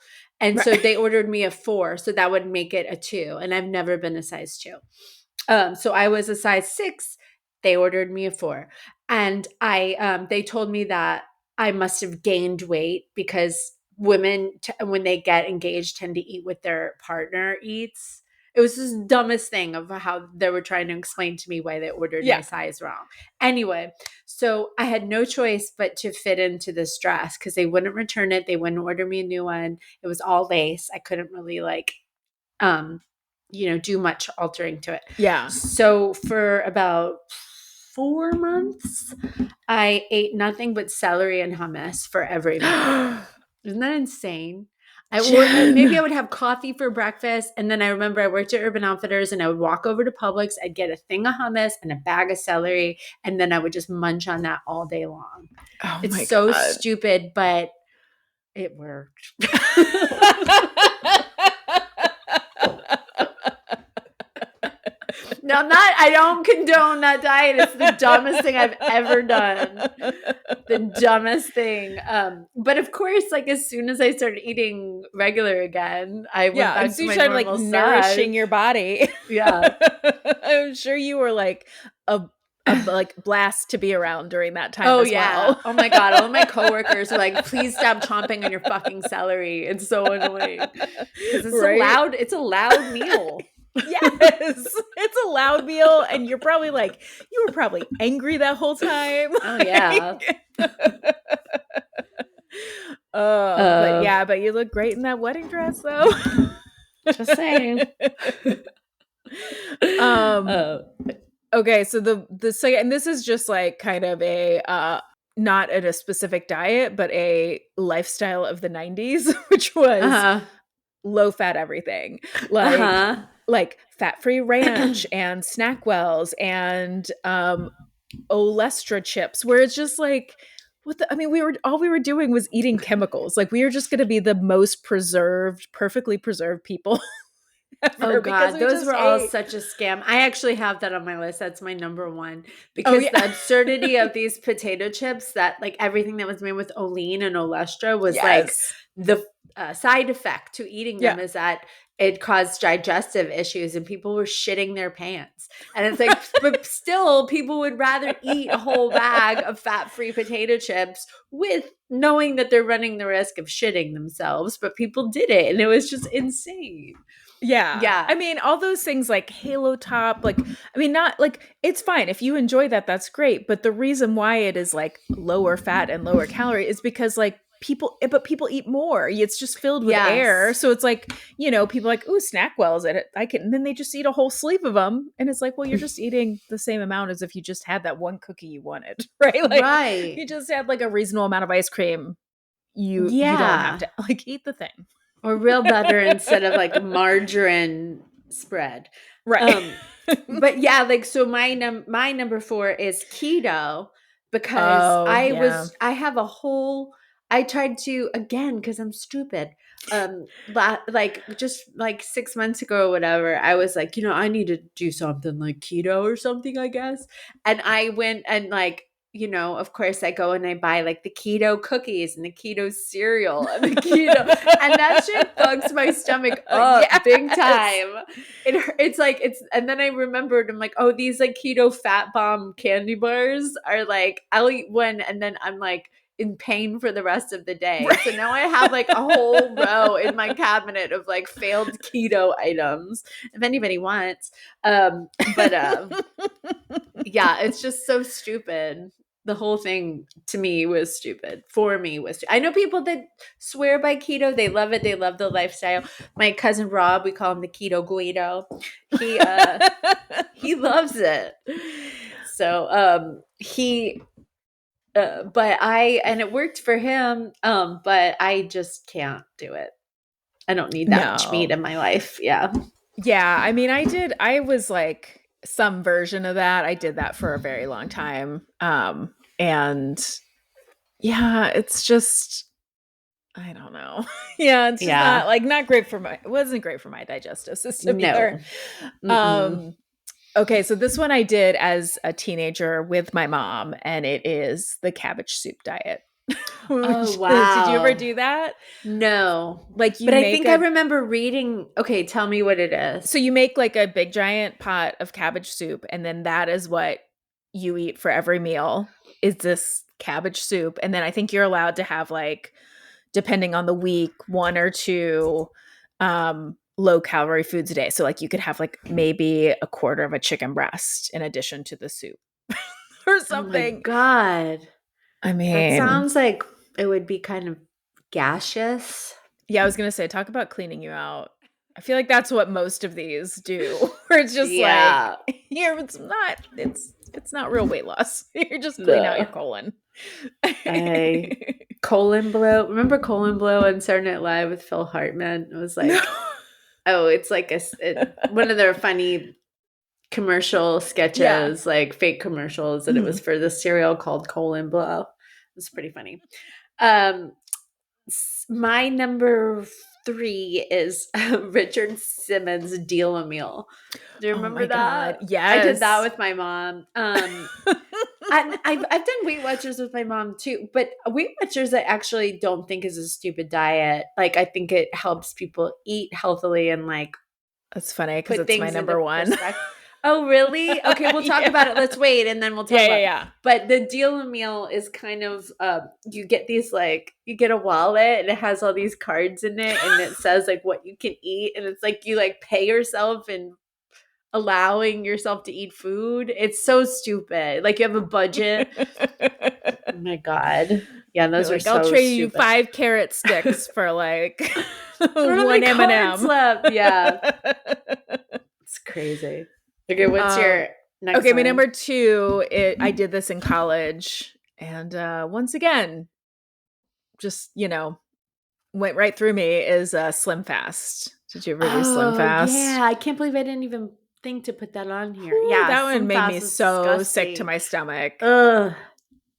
And so they ordered me a 4, so that would make it a 2. And I've never been a size 2. So I was a size 6. They ordered me a 4. And they told me that I must have gained weight because women, when they get engaged, tend to eat what their partner eats. It was the dumbest thing of how they were trying to explain to me why they ordered my size wrong. Anyway, so I had no choice but to fit into this dress because they wouldn't return it. They wouldn't order me a new one. It was all lace. I couldn't really do much altering to it. Yeah. So for about 4 months, I ate nothing but celery and hummus for every meal. Isn't that insane? Maybe I would have coffee for breakfast. And then I remember I worked at Urban Outfitters and I would walk over to Publix. I'd get a thing of hummus and a bag of celery. And then I would just munch on that all day long. Oh it's so stupid, but it worked. No, I don't condone that diet. It's the dumbest thing I've ever done. The dumbest thing. But of course, like as soon as I started eating regular again, I went back to my normal size. Nourishing your body. Yeah. I'm sure you were like a like blast to be around during that time as well. Oh my God. All of my coworkers were like, please stop chomping on your fucking celery. It's so annoying. Because it's a loud meal. Yes, it's a loud meal, and you were probably angry that whole time. Oh yeah. But you look great in that wedding dress, though. Just saying. Okay, so the second, and this is just like kind of a not at a specific diet, but a lifestyle of the 90s, which was low fat everything, like fat-free ranch and Snackwells and Olestra chips, where it's just like we were doing was eating chemicals. Like we were just going to be the most perfectly preserved people ever. Oh God, those were all such a scam. I actually have that on my list. That's my number 1 because the absurdity of these potato chips, that like everything that was made with Olean and Olestra was like the side effect to eating them is that it caused digestive issues and people were shitting their pants. And it's like, but still people would rather eat a whole bag of fat-free potato chips with knowing that they're running the risk of shitting themselves. But people did it and it was just insane. Yeah. I mean, all those things like Halo Top, not like it's fine. If you enjoy that, that's great. But the reason why it is like lower fat and lower calorie is because like people eat more. It's just filled with air. So it's like, people like, ooh, Snackwells, and then they just eat a whole sleeve of them. And it's like, well, you're just eating the same amount as if you just had that one cookie you wanted, right? Like you just had like a reasonable amount of ice cream. You don't have to like eat the thing. Or real butter instead of like margarine spread. Right. But yeah, like, so my number 4 is keto because I tried to, again, because I'm stupid. Like just like 6 months ago or whatever, I was like, I need to do something like keto or something, I guess. And I went and like, of course I go and I buy like the keto cookies and the keto cereal and the keto, and that shit bugs my stomach up big time. And then I remembered, I'm like, oh, these like keto fat bomb candy bars are like, I'll eat one and then I'm like, in pain for the rest of the day. Right. So now I have like a whole row in my cabinet of like failed keto items if anybody wants. Yeah, it's just so stupid. The whole thing to me was stupid. For me was I know people that swear by keto. They love it. They love the lifestyle. My cousin Rob, we call him the Keto Guido. He loves it. So and it worked for him. But I just can't do it. I don't need that much meat in my life. Yeah. Yeah. I mean, I was like some version of that. I did that for a very long time. And yeah, it's just, I don't know. Yeah. It's just not great it wasn't great for my digestive system either. Okay. So this one I did as a teenager with my mom, and it is the cabbage soup diet. Oh, wow. Did you ever do that? No. But I think I remember reading. Okay, tell me what it is. So you make like a big giant pot of cabbage soup, and then that is what you eat for every meal is this cabbage soup. And then I think you're allowed to have like, depending on the week, 1 or 2 low calorie foods a day. So like you could have like maybe a quarter of a chicken breast in addition to the soup or something. Oh my God. I mean, that sounds like it would be kind of gaseous. Yeah, I was going to say, talk about cleaning you out. I feel like that's what most of these do. Where it's just like, here, it's not real weight loss. You're just cleaning out your colon. Colon blow. Remember colon blow on Saturday Night Live with Phil Hartman? It was like, it's like one of their funny commercial sketches, like fake commercials, and it was for the cereal called Colon Blow. It was pretty funny. My number 3 is Richard Simmons' Deal-A-Meal. Do you remember that? God. Yes. I did that with my mom. I've done Weight Watchers with my mom too, but Weight Watchers I actually don't think is a stupid diet. Like I think it helps people eat healthily and like. That's funny because it's my number 1. Oh, really? Okay, we'll talk about it. Let's wait, and then we'll talk about it. Yeah. But the Deal-A-Meal is kind of, you get these, like, you get a wallet, and it has all these cards in it, and it says, like, what you can eat, and it's like you, like, pay yourself and allowing yourself to eat food. It's so stupid. Like, you have a budget. Oh, my God. Yeah, those are like, so I'll trade stupid. You 5 carrot sticks for, like, 1 M&M. Yeah. It's crazy. Okay, what's your next one? My number 2, I did this in college. And once again, just, went right through me is Slim Fast. Did you ever do Slim Fast? Yeah, I can't believe I didn't even think to put that on here. Ooh, yeah, that one made me so disgusting. Sick to my stomach. Ugh,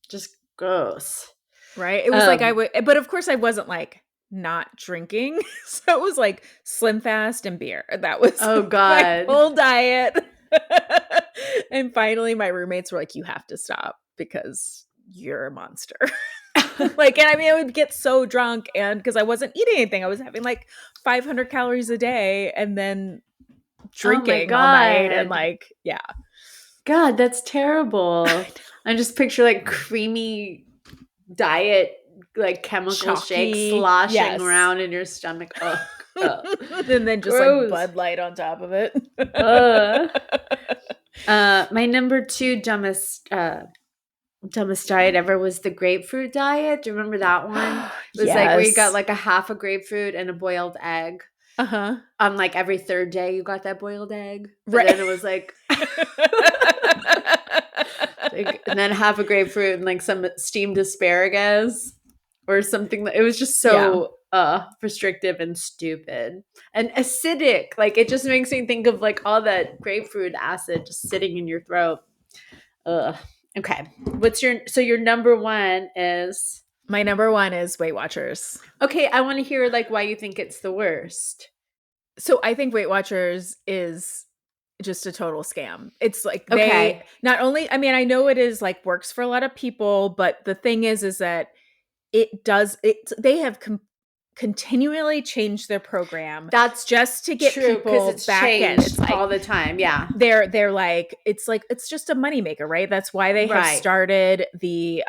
just gross. Right? It was like but of course I wasn't like not drinking. So it was like Slim Fast and beer. That was my whole diet. And finally my roommates were like, you have to stop because you're a monster. Like, and I mean, I would get so drunk and because I wasn't eating anything, I was having like 500 calories a day and then drinking all night and like, yeah. God, that's terrible. I just picture like creamy diet, like chemical shakes sloshing around in your stomach. Oh, and then just like Bud Light on top of it. My number 2 dumbest diet ever was the grapefruit diet. Do you remember that one? It was like where you got like a half a grapefruit and a boiled egg. On like every 3rd day you got that boiled egg. But then it was like and then half a grapefruit and like some steamed asparagus or something. It was just so restrictive and stupid and acidic. Like it just makes me think of like all that grapefruit acid just sitting in your throat. Okay. So your number 1 is? My number 1 is Weight Watchers. Okay. I want to hear like why you think it's the worst. So I think Weight Watchers is just a total scam. It's like they not only, I mean, I know it is like works for a lot of people, but the thing is that they have continually change their program. That's just to get true, people it's back in. changed It's like all the time. Yeah. they're like it's just a moneymaker, right? That's why they have Right. started the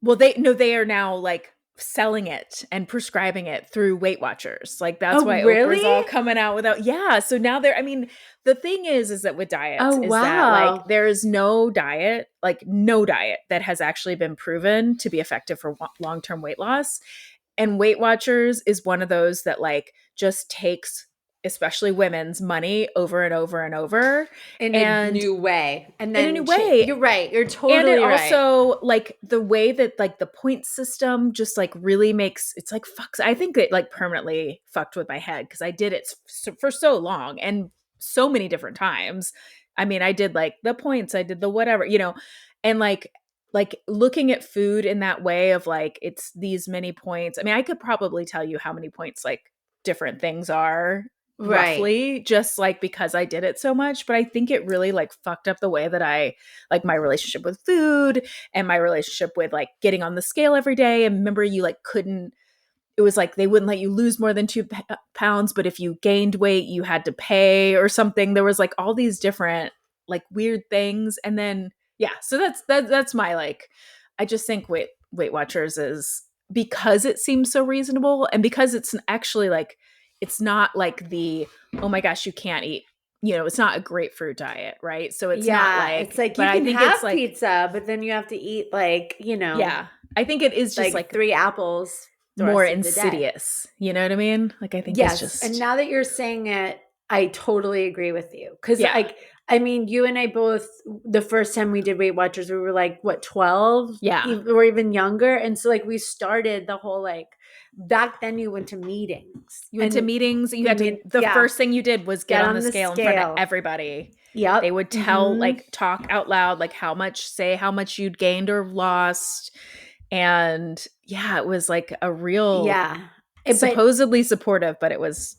they are now like selling it and prescribing it through Weight Watchers. Like that's Oh, why really? Oprah's all coming out without. Yeah. So now they're, I mean, the thing is that with diets Oh, is that like wow. there is no diet that has actually been proven to be effective for long-term weight loss. And Weight Watchers is one of those that like just takes especially women's money over and over and over In a new way. And then in a new way. You're right. You're And totally it right. also like the way that like the point system just like really makes it's like fucks. I think it like permanently fucked with my head because I did it for so long and so many different times. I mean, I did like the points, I did the whatever, and like looking at food in that way of like it's these many points. I mean, I could probably tell you how many points like different things are roughly, just like because I did it so much, but I think it really like fucked up the way that I like my relationship with food and my relationship with like getting on the scale every day. And remember, you like couldn't, it was like they wouldn't let you lose more than 2 pounds, but if you gained weight you had to pay or something. There was like all these different like weird things. And then so that's my like, I just think Weight Watchers is, because it seems so reasonable and because it's actually like it's not like the, oh my gosh, you can't eat, it's not a grapefruit diet, right? So it's not like, it's like but you I can think have it's like pizza, but then you have to eat like, I think it is just like 3 apples the more rest of the day. insidious. You know what I mean? Like I think Yes. it's just, And now that you're saying it, I totally agree with you. Cause Yeah. like, I mean, you and I both, the first time we did Weight Watchers, we were like, what, 12? Yeah. Or even younger. And so like we started the whole like, back then you went to meetings. you went to meetings. You had to, the first thing you did was get on the scale in front of everybody. Yep. They would tell, like, talk out loud, like how much you'd gained or lost. And it was like a real, supposedly supportive, but it was,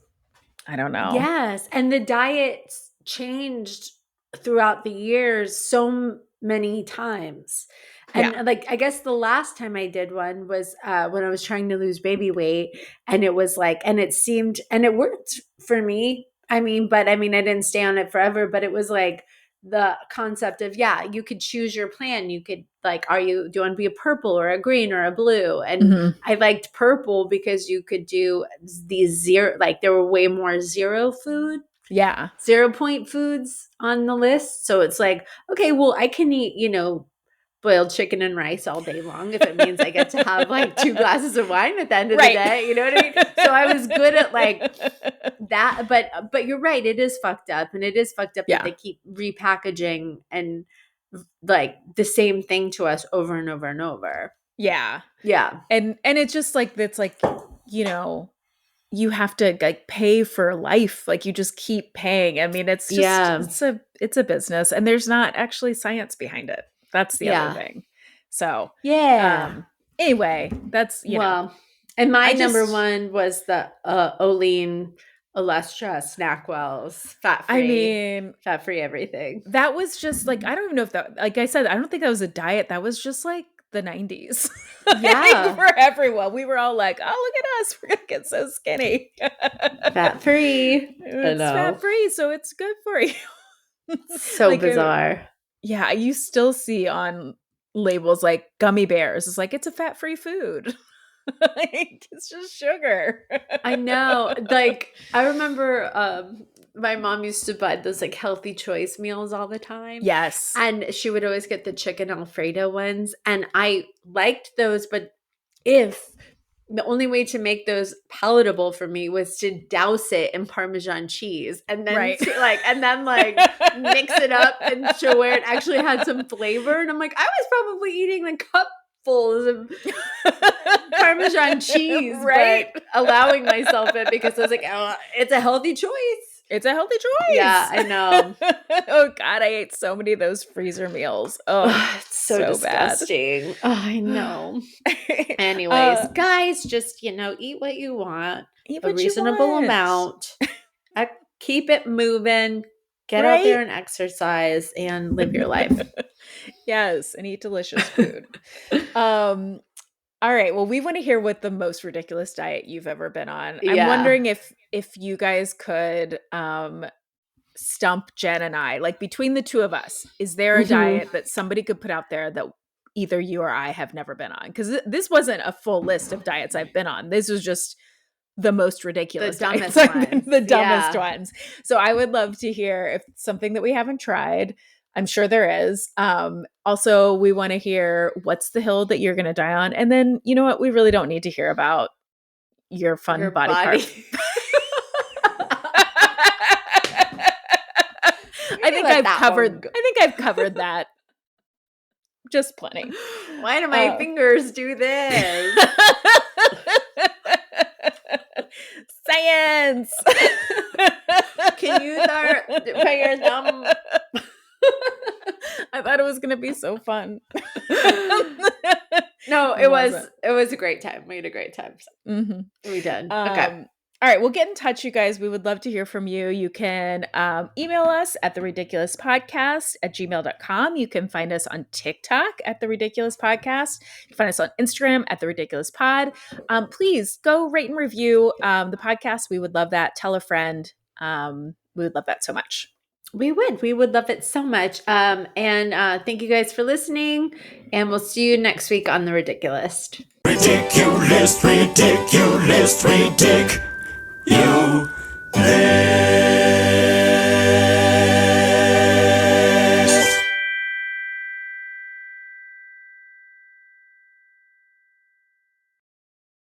I don't know. Yes. And the diet changed throughout the years so many times. And like, I guess the last time I did one was when I was trying to lose baby weight. And it was like, and it worked for me. I mean, I didn't stay on it forever, but it was like the concept of, you could choose your plan. You could like, do you want to be a purple or a green or a blue? And I liked purple because you could do these zero, like there were way more zero food. 0 point foods on the list. So it's like, okay, well, I can eat, boiled chicken and rice all day long if it means I get to have like 2 glasses of wine at the end of the day. You know what I mean? So I was good at like that. But you're right. It is fucked up. And it is fucked up that they keep repackaging and like the same thing to us over and over and over. Yeah. Yeah. And it's just like, it's like, you have to like pay for life. Like you just keep paying. I mean, it's just, it's a business and there's not actually science behind it. That's the other thing. So, anyway, that's, and my number one was the Olean Olestra Snackwells, fat-free. I mean, fat-free everything. That was just like, I don't even know if that, like I said, I don't think that was a diet. That was just like the 90s. For everyone. We were all like, oh, look at us. We're going to get so skinny. Fat-free. It's fat-free, so it's good for you. So like, bizarre. You still see on labels like gummy bears. It's like, it's a fat-free food. Like, it's just sugar. I know. Like, I remember my mom used to buy those like healthy choice meals all the time. Yes. And she would always get the chicken Alfredo ones. And I liked those, but the only way to make those palatable for me was to douse it in Parmesan cheese and then mix it up and show where it actually had some flavor. And I'm like, I was probably eating like cupfuls of Parmesan cheese, right? But allowing myself it because I was like, oh, it's a healthy choice. It's a healthy choice. Yeah, I know. Oh God, I ate so many of those freezer meals. Oh, it's so disgusting. Bad. Oh, I know. Anyways, guys, just eat what you want. Eat what a reasonable you want. amount. Keep it moving. Get out there and exercise and live your life. Yes, and eat delicious food. All right. Well, we want to hear what the most ridiculous diet you've ever been on. I'm Yeah. wondering if you guys could stump Jen and I, like between the two of us, is there a diet that somebody could put out there that either you or I have never been on? Because this wasn't a full list of diets I've been on. This was just the most ridiculous, dumbest diets I've been- ones. the dumbest Yeah. ones. So I would love to hear if it's something that we haven't tried. I'm sure there is. Also, we want to hear what's the hill that you're going to die on. And then, you know what? We really don't need to hear about your fun Your body body. part. I think let I've that covered. one go. I think I've covered that. Just plenty. Why do my fingers do this? Science. Can you start put your thumb? I thought it was going to be so fun. No, It it wasn't. was a great time. We had a great time. Mm-hmm. We did. Okay. All right, well, get in touch, you guys. We would love to hear from you. You can email us at theridiculouspodcast@gmail.com. You can find us on TikTok at The Ridiculous Podcast. You can find us on Instagram at The Ridiculous Pod. Please go rate and review the podcast. We would love that. Tell a friend. We would love that so much. We would love it so much. And thank you guys for listening. And we'll see you next week on The Ridiculous. Ridiculous, ridiculous, ridic. You live.